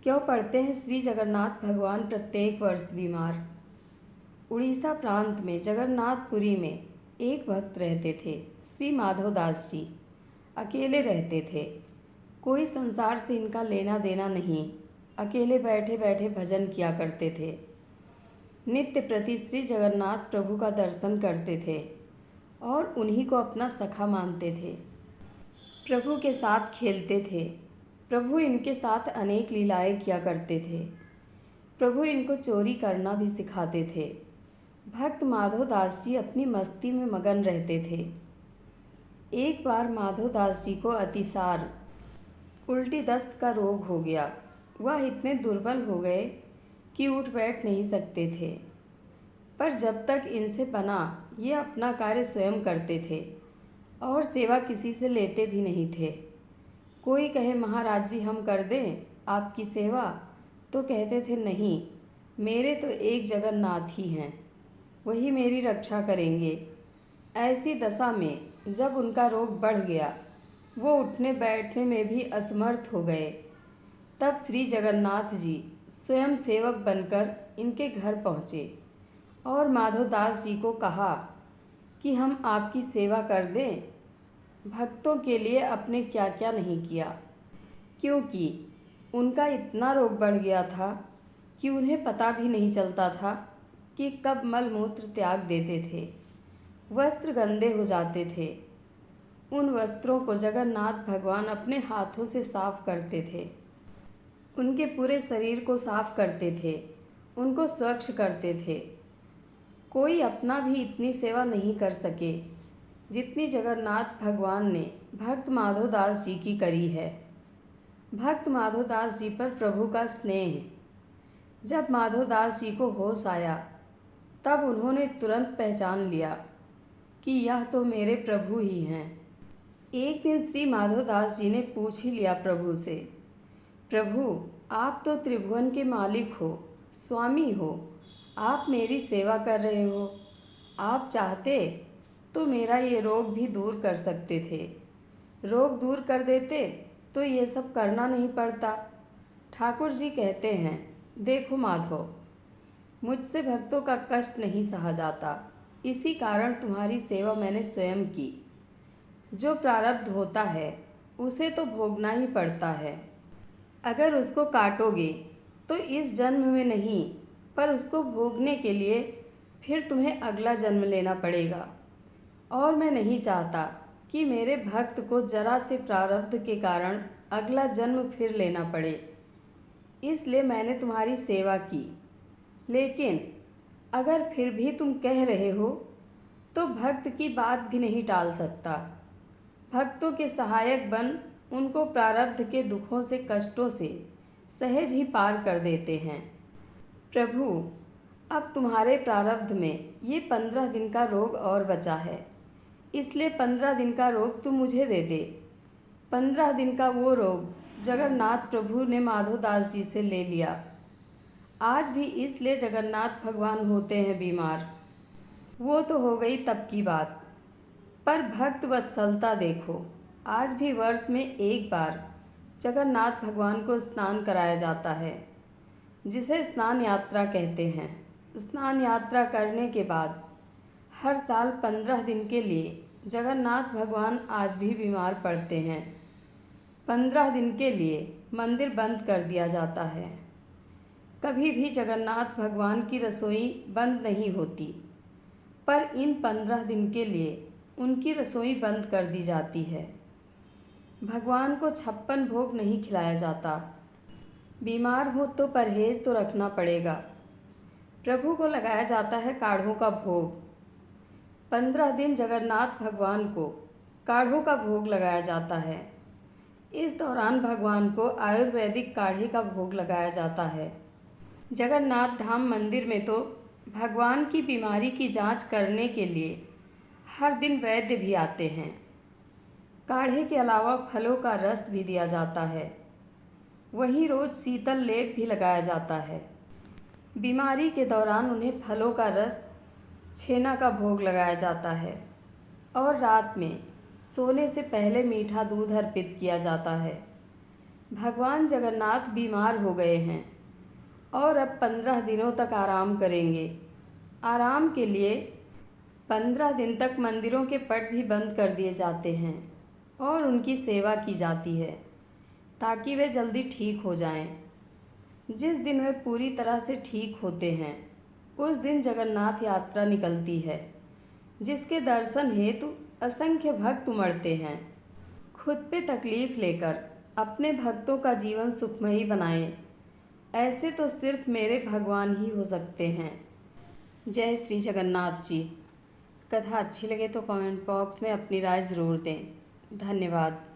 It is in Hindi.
क्यों पड़ते हैं श्री जगन्नाथ भगवान प्रत्येक वर्ष बीमार। उड़ीसा प्रांत में जगन्नाथपुरी में एक भक्त रहते थे। श्री माधव दास जी अकेले रहते थे। कोई संसार से इनका लेना देना नहीं। अकेले बैठे बैठे भजन किया करते थे। नित्य प्रति श्री जगन्नाथ प्रभु का दर्शन करते थे और उन्हीं को अपना सखा मानते थे। प्रभु के साथ खेलते थे। प्रभु इनके साथ अनेक लीलाएं किया करते थे। प्रभु इनको चोरी करना भी सिखाते थे। भक्त माधव दास जी अपनी मस्ती में मगन रहते थे। एक बार माधव दास जी को अतिसार उल्टी दस्त का रोग हो गया। वह इतने दुर्बल हो गए कि उठ बैठ नहीं सकते थे। पर जब तक इनसे बना ये अपना कार्य स्वयं करते थे और सेवा किसी से लेते भी नहीं थे। कोई कहे महाराज जी हम कर दें आपकी सेवा, तो कहते थे नहीं, मेरे तो एक जगन्नाथ ही हैं, वही मेरी रक्षा करेंगे। ऐसी दशा में जब उनका रोग बढ़ गया, वो उठने बैठने में भी असमर्थ हो गए, तब श्री जगन्नाथ जी स्वयं सेवक बनकर इनके घर पहुँचे और माधव दास जी को कहा कि हम आपकी सेवा कर दें। भक्तों के लिए अपने क्या क्या नहीं किया, क्योंकि उनका इतना रोग बढ़ गया था कि उन्हें पता भी नहीं चलता था कि कब मल मूत्र त्याग देते थे। वस्त्र गंदे हो जाते थे। उन वस्त्रों को जगन्नाथ भगवान अपने हाथों से साफ करते थे। उनके पूरे शरीर को साफ करते थे, उनको स्वच्छ करते थे। कोई अपना भी इतनी सेवा नहीं कर सके जितनी जगन्नाथ भगवान ने भक्त माधव दास जी की करी है। भक्त माधव दास जी पर प्रभु का स्नेह। जब माधव दास जी को होश आया, तब उन्होंने तुरंत पहचान लिया कि यह तो मेरे प्रभु ही हैं। एक दिन श्री माधव दास जी ने पूछ ही लिया प्रभु से, प्रभु आप तो त्रिभुवन के मालिक हो, स्वामी हो, आप मेरी सेवा कर रहे हो। आप चाहते तो मेरा ये रोग भी दूर कर सकते थे। रोग दूर कर देते तो ये सब करना नहीं पड़ता। ठाकुर जी कहते हैं, देखो माधव, मुझसे भक्तों का कष्ट नहीं सहा जाता, इसी कारण तुम्हारी सेवा मैंने स्वयं की। जो प्रारब्ध होता है उसे तो भोगना ही पड़ता है। अगर उसको काटोगे तो इस जन्म में नहीं, पर उसको भोगने के लिए फिर तुम्हें अगला जन्म लेना पड़ेगा। और मैं नहीं चाहता कि मेरे भक्त को जरा से प्रारब्ध के कारण अगला जन्म फिर लेना पड़े, इसलिए मैंने तुम्हारी सेवा की। लेकिन अगर फिर भी तुम कह रहे हो तो भक्त की बात भी नहीं टाल सकता। भक्तों के सहायक बन उनको प्रारब्ध के दुखों से कष्टों से सहज ही पार कर देते हैं। प्रभु अब तुम्हारे प्रारब्ध में ये 15 दिन का रोग और बचा है, इसलिए 15 दिन का रोग तुम मुझे दे दे। 15 दिन का वो रोग जगन्नाथ प्रभु ने माधव दास जी से ले लिया। आज भी इसलिए जगन्नाथ भगवान होते हैं बीमार। वो तो हो गई तब की बात, पर भक्त वत्सलता देखो। आज भी वर्ष में एक बार जगन्नाथ भगवान को स्नान कराया जाता है, जिसे स्नान यात्रा कहते हैं। स्नान यात्रा करने के बाद हर साल 15 दिन के लिए जगन्नाथ भगवान आज भी बीमार पड़ते हैं। 15 दिन के लिए मंदिर बंद कर दिया जाता है। कभी भी जगन्नाथ भगवान की रसोई बंद नहीं होती, पर इन 15 दिन के लिए उनकी रसोई बंद कर दी जाती है। भगवान को 56 भोग नहीं खिलाया जाता। बीमार हो तो परहेज़ तो रखना पड़ेगा। प्रभु को लगाया जाता है काढ़ों का भोग। 15 दिन जगन्नाथ भगवान को काढ़ों का भोग लगाया जाता है। इस दौरान भगवान को आयुर्वेदिक काढ़े का भोग लगाया जाता है। जगन्नाथ धाम मंदिर में तो भगवान की बीमारी की जांच करने के लिए हर दिन वैद्य भी आते हैं। काढ़े के अलावा फलों का रस भी दिया जाता है। वहीं रोज़ शीतल लेप भी लगाया जाता है। बीमारी के दौरान उन्हें फलों का रस, छेना का भोग लगाया जाता है और रात में सोने से पहले मीठा दूध अर्पित किया जाता है। भगवान जगन्नाथ बीमार हो गए हैं और अब 15 दिनों तक आराम करेंगे। आराम के लिए 15 दिन तक मंदिरों के पट भी बंद कर दिए जाते हैं और उनकी सेवा की जाती है ताकि वे जल्दी ठीक हो जाएं। जिस दिन वे पूरी तरह से ठीक होते हैं उस दिन जगन्नाथ यात्रा निकलती है, जिसके दर्शन हेतु असंख्य भक्त उमड़ते हैं। खुद पे तकलीफ़ लेकर अपने भक्तों का जीवन सुखमयी बनाएं, ऐसे तो सिर्फ मेरे भगवान ही हो सकते हैं। जय श्री जगन्नाथ जी। कथा अच्छी लगे तो कमेंट बॉक्स में अपनी राय ज़रूर दें। धन्यवाद।